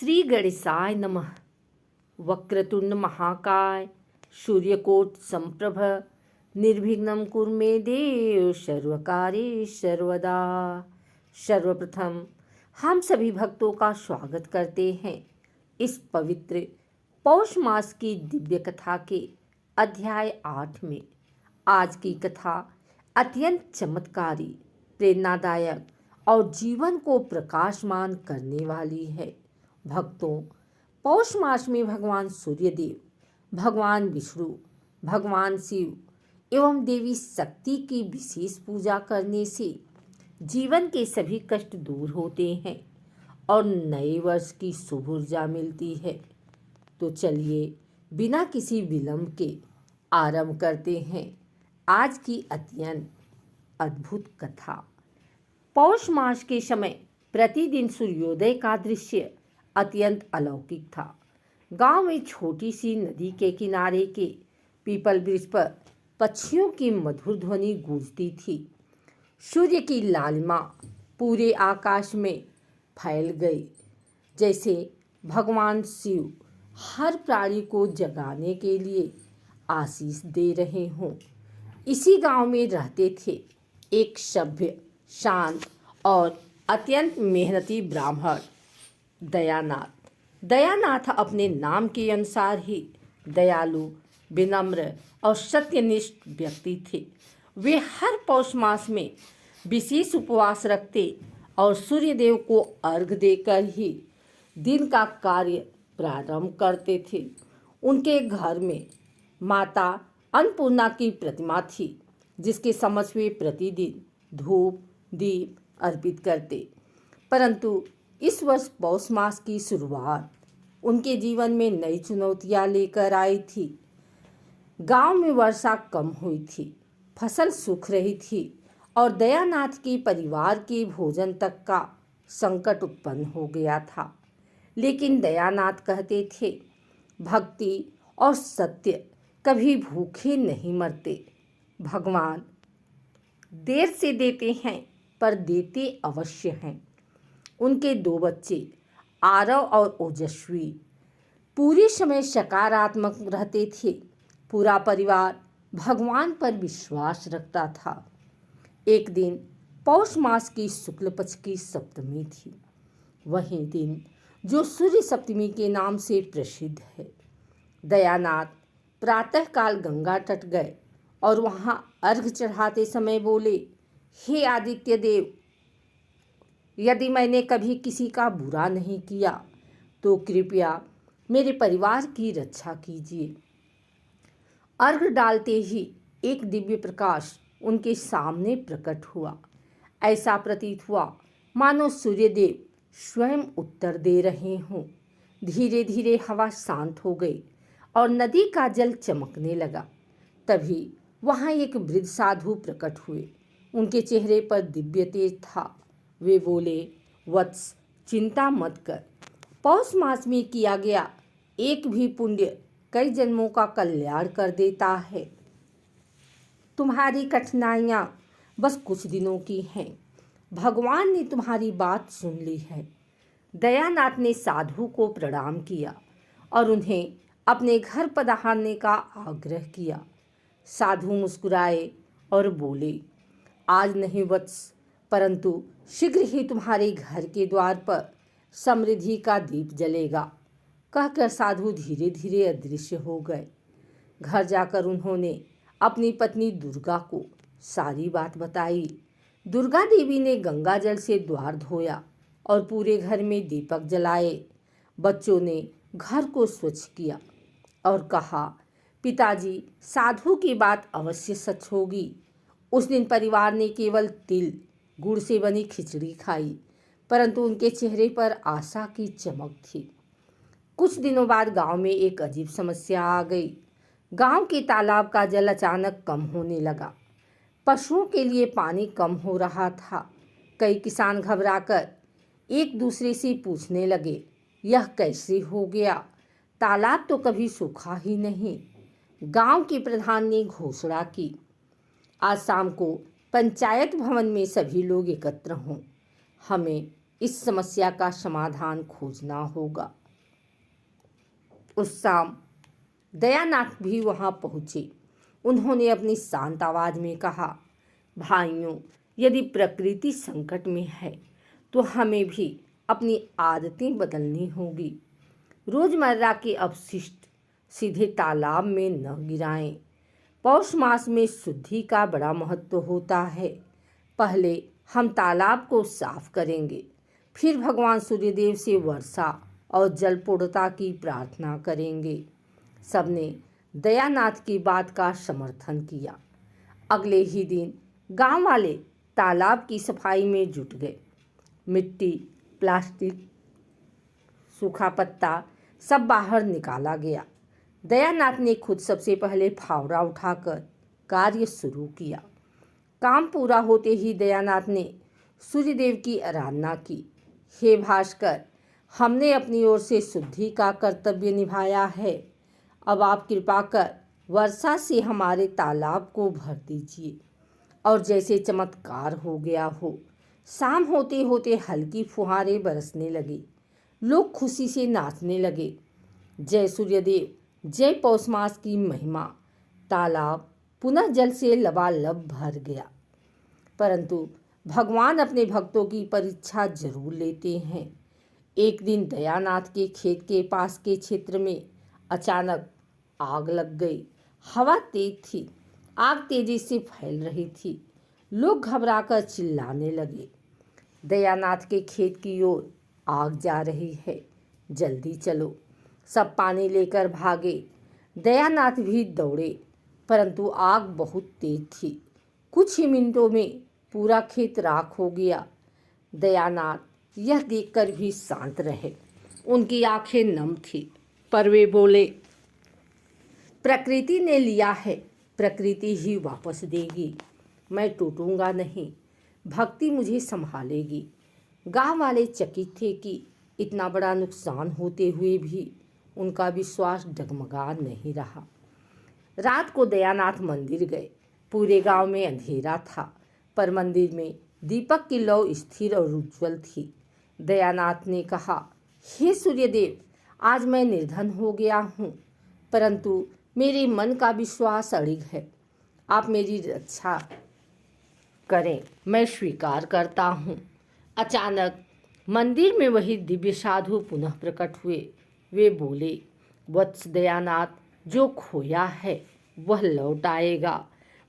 श्री गणेशाय नमः। वक्रतुंड महाकाय सूर्यकोट संप्रभ निर्विघ्नं कुरु मे देव सर्वकार्येषु सर्वदा। सर्वप्रथम हम सभी भक्तों का स्वागत करते हैं इस पवित्र पौष मास की दिव्य कथा के अध्याय 8 में। आज की कथा अत्यंत चमत्कारी, प्रेरणादायक और जीवन को प्रकाशमान करने वाली है। भक्तों, पौष मास में भगवान सूर्यदेव, भगवान विष्णु, भगवान शिव एवं देवी शक्ति की विशेष पूजा करने से जीवन के सभी कष्ट दूर होते हैं और नए वर्ष की शुभ ऊर्जा मिलती है। तो चलिए बिना किसी विलंब के आरंभ करते हैं आज की अत्यंत अद्भुत कथा। पौष मास के समय प्रतिदिन सूर्योदय का दृश्य अत्यंत अलौकिक था। गांव में छोटी सी नदी के किनारे के पीपल वृक्ष पर पक्षियों की मधुर ध्वनि गूंजती थी। सूर्य की लालिमा पूरे आकाश में फैल गई, जैसे भगवान शिव हर प्राणी को जगाने के लिए आशीष दे रहे हों। इसी गांव में रहते थे एक सभ्य, शांत और अत्यंत मेहनती ब्राह्मण दयानाथ। दयानाथ अपने नाम के अनुसार ही दयालु, विनम्र और सत्यनिष्ठ व्यक्ति थे। वे हर पौष मास में विशेष उपवास रखते और सूर्यदेव को अर्घ्य देकर ही दिन का कार्य प्रारंभ करते थे। उनके घर में माता अन्नपूर्णा की प्रतिमा थी, जिसके समक्ष वे प्रतिदिन धूप दीप अर्पित करते। परंतु इस वर्ष पौष मास की शुरुआत उनके जीवन में नई चुनौतियां लेकर आई थी। गांव में वर्षा कम हुई थी, फसल सूख रही थी और दयानाथ के परिवार के भोजन तक का संकट उत्पन्न हो गया था। लेकिन दयानाथ कहते थे, भक्ति और सत्य कभी भूखे नहीं मरते। भगवान देर से देते हैं पर देते अवश्य हैं। उनके 2 बच्चे आरव और ओजस्वी पूरे समय सकारात्मक रहते थे। पूरा परिवार भगवान पर विश्वास रखता था। एक दिन पौष मास की शुक्ल पक्ष की सप्तमी थी, वही दिन जो सूर्य सप्तमी के नाम से प्रसिद्ध है। दयानाथ प्रातःकाल गंगा तट गए और वहां अर्घ्य चढ़ाते समय बोले, हे आदित्य देव, यदि मैंने कभी किसी का बुरा नहीं किया तो कृपया मेरे परिवार की रक्षा कीजिए। अर्घ्य डालते ही एक दिव्य प्रकाश उनके सामने प्रकट हुआ। ऐसा प्रतीत हुआ मानो सूर्यदेव स्वयं उत्तर दे रहे हों। धीरे धीरे हवा शांत हो गई और नदी का जल चमकने लगा। तभी वहाँ एक वृद्ध साधु प्रकट हुए। उनके चेहरे पर दिव्य तेज था। वे बोले, वत्स, चिंता मत कर। पौष मास में किया गया एक भी पुण्य कई जन्मों का कल्याण कर देता है। तुम्हारी कठिनाइयाँ बस कुछ दिनों की हैं। भगवान ने तुम्हारी बात सुन ली है। दयानाथ ने साधु को प्रणाम किया और उन्हें अपने घर पधारने का आग्रह किया। साधु मुस्कुराए और बोले, आज नहीं वत्स, परंतु शीघ्र ही तुम्हारे घर के द्वार पर समृद्धि का दीप जलेगा। कहकर साधु धीरे धीरे अदृश्य हो गए। घर जाकर उन्होंने अपनी पत्नी दुर्गा को सारी बात बताई। दुर्गा देवी ने गंगा जल से द्वार धोया और पूरे घर में दीपक जलाए। बच्चों ने घर को स्वच्छ किया और कहा, पिताजी, साधु की बात अवश्य सच होगी। उस दिन परिवार ने केवल तिल गुड़ से बनी खिचड़ी खाई, परंतु उनके चेहरे पर आशा की चमक थी। कुछ दिनों बाद गांव में एक अजीब समस्या आ गई। गांव के तालाब का जल अचानक कम होने लगा। पशुओं के लिए पानी कम हो रहा था। कई किसान घबराकर एक दूसरे से पूछने लगे, यह कैसे हो गया? तालाब तो कभी सूखा ही नहीं। गांव के प्रधान ने घोषणा की, आज शाम को पंचायत भवन में सभी लोग एकत्र हों। हमें इस समस्या का समाधान खोजना होगा। उस शाम दयानाथ भी वहां पहुंचे। उन्होंने अपनी शांत आवाज में कहा, भाइयों, यदि प्रकृति संकट में है तो हमें भी अपनी आदतें बदलनी होगी। रोजमर्रा के अपशिष्ट सीधे तालाब में न गिराएं। पौष मास में शुद्धि का बड़ा महत्व होता है। पहले हम तालाब को साफ करेंगे, फिर भगवान सूर्यदेव से वर्षा और जलपूर्णता की प्रार्थना करेंगे। सबने दयानाथ की बात का समर्थन किया। अगले ही दिन गांव वाले तालाब की सफाई में जुट गए। मिट्टी, प्लास्टिक, सूखा पत्ता सब बाहर निकाला गया। दयानाथ ने खुद सबसे पहले फावड़ा उठाकर कार्य शुरू किया। काम पूरा होते ही दयानाथ ने सूर्यदेव की आराधना की। हे भास्कर, हमने अपनी ओर से शुद्धि का कर्तव्य निभाया है। अब आप कृपा कर वर्षा से हमारे तालाब को भर दीजिए। और जैसे चमत्कार हो गया हो, शाम होते होते हल्की फुहारें बरसने लगी। लोग खुशी से नाचने लगे। जय सूर्यदेव, जय पौष मास की महिमा। तालाब पुनः जल से लबालब भर गया। परंतु भगवान अपने भक्तों की परीक्षा जरूर लेते हैं। एक दिन दयानाथ के खेत के पास के क्षेत्र में अचानक आग लग गई। हवा तेज थी, आग तेजी से फैल रही थी। लोग घबराकर चिल्लाने लगे, दयानाथ के खेत की ओर आग जा रही है, जल्दी चलो। सब पानी लेकर भागे। दयानाथ भी दौड़े, परंतु आग बहुत तेज थी। कुछ ही मिनटों में पूरा खेत राख हो गया। दयानाथ यह देखकर भी शांत रहे। उनकी आंखें नम थी, पर वे बोले, प्रकृति ने लिया है, प्रकृति ही वापस देगी। मैं टूटूंगा नहीं, भक्ति मुझे संभालेगी। गांव वाले चकित थे कि इतना बड़ा नुकसान होते हुए भी उनका विश्वास डगमगा नहीं रहा। रात को दयानाथ मंदिर गए। पूरे गांव में अंधेरा था, पर मंदिर में दीपक की लौ स्थिर और उज्जवल थी। दयानाथ ने कहा, हे सूर्यदेव, आज मैं निर्धन हो गया हूँ, परंतु मेरे मन का विश्वास अड़िग है। आप मेरी रक्षा करें, मैं स्वीकार करता हूँ। अचानक मंदिर में वही दिव्य साधु पुनः प्रकट हुए। वे बोले, वत्स दयानाथ, जो खोया है वह लौट आएगा,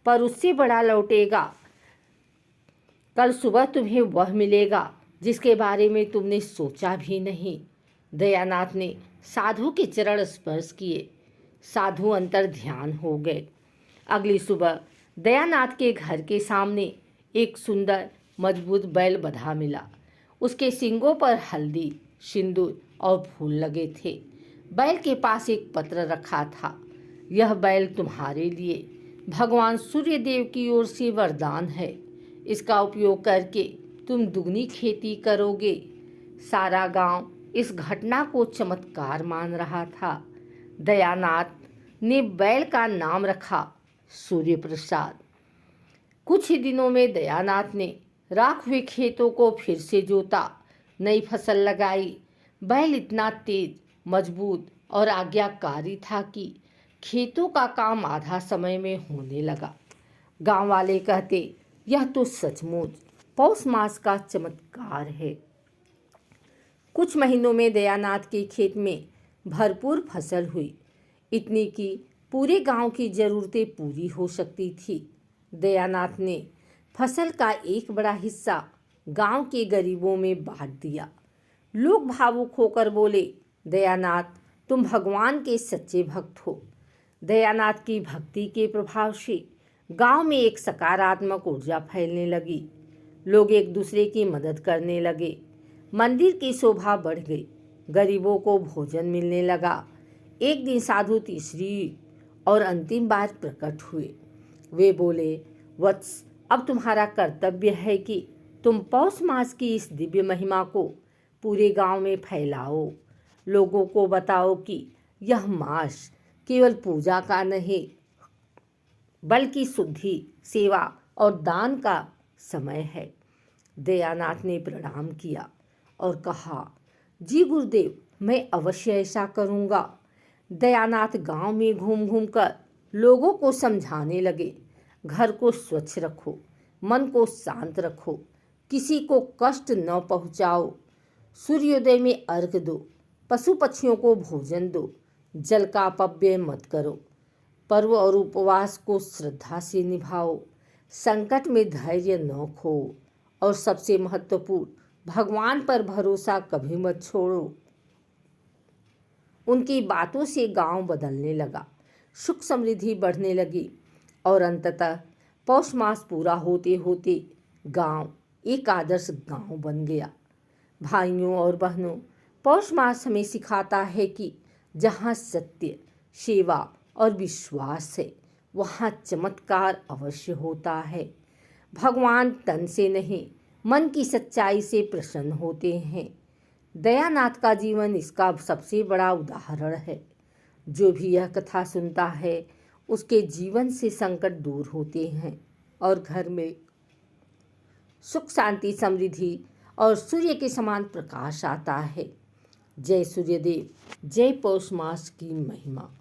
पर उससे बड़ा लौटेगा। कल सुबह तुम्हें वह मिलेगा जिसके बारे में तुमने सोचा भी नहीं। दयानाथ ने साधु के चरण स्पर्श किए। साधु अंतर ध्यान हो गए। अगली सुबह दयानाथ के घर के सामने एक सुंदर मजबूत बैल बंधा मिला। उसके सींगों पर हल्दी, सिंदूर और फूल लगे थे। बैल के पास एक पत्र रखा था। यह बैल तुम्हारे लिए भगवान सूर्यदेव की ओर से वरदान है। इसका उपयोग करके तुम दुगनी खेती करोगे। सारा गांव इस घटना को चमत्कार मान रहा था। दयानाथ ने बैल का नाम रखा सूर्य प्रसाद। कुछ ही दिनों में दयानाथ ने राख हुए खेतों को फिर से जोता, नई फसल लगाई। बैल इतना तेज, मजबूत और आज्ञाकारी था कि खेतों का काम आधा समय में होने लगा। गांव वाले कहते, यह तो सचमुच पौष मास का चमत्कार है। कुछ महीनों में दयानाथ के खेत में भरपूर फसल हुई, इतनी कि पूरे गांव की जरूरतें पूरी हो सकती थी। दयानाथ ने फसल का एक बड़ा हिस्सा गांव के गरीबों में बांट दिया। लोग भावुक होकर बोले, दयानाथ, तुम भगवान के सच्चे भक्त हो। दयानाथ की भक्ति के प्रभाव से गांव में एक सकारात्मक ऊर्जा फैलने लगी। लोग एक दूसरे की मदद करने लगे। मंदिर की शोभा बढ़ गई। गरीबों को भोजन मिलने लगा। एक दिन साधु तीसरी और अंतिम बार प्रकट हुए। वे बोले, वत्स, अब तुम्हारा कर्तव्य है कि तुम पौष मास की इस दिव्य महिमा को पूरे गांव में फैलाओ। लोगों को बताओ कि यह मास केवल पूजा का नहीं, बल्कि शुद्धि, सेवा और दान का समय है। दयानाथ ने प्रणाम किया और कहा, जी गुरुदेव, मैं अवश्य ऐसा करूँगा। दयानाथ गांव में घूम घूम कर लोगों को समझाने लगे, घर को स्वच्छ रखो, मन को शांत रखो, किसी को कष्ट न पहुँचाओ, सूर्योदय में अर्घ दो, पशु पक्षियों को भोजन दो, जल का अपव्यय मत करो, पर्व और उपवास को श्रद्धा से निभाओ, संकट में धैर्य न खो, और सबसे महत्वपूर्ण, भगवान पर भरोसा कभी मत छोड़ो। उनकी बातों से गांव बदलने लगा, सुख समृद्धि बढ़ने लगी और अंततः पौष मास पूरा होते होते गांव एक आदर्श गांव बन गया। भाइयों और बहनों, पौष मास हमें सिखाता है कि जहाँ सत्य, सेवा और विश्वास है, वहाँ चमत्कार अवश्य होता है। भगवान तन से नहीं, मन की सच्चाई से प्रसन्न होते हैं। दयानाथ का जीवन इसका सबसे बड़ा उदाहरण है। जो भी यह कथा सुनता है, उसके जीवन से संकट दूर होते हैं और घर में सुख, शांति, समृद्धि और सूर्य के समान प्रकाश आता है। जय सूर्यदेव, जय पौष मास की महिमा।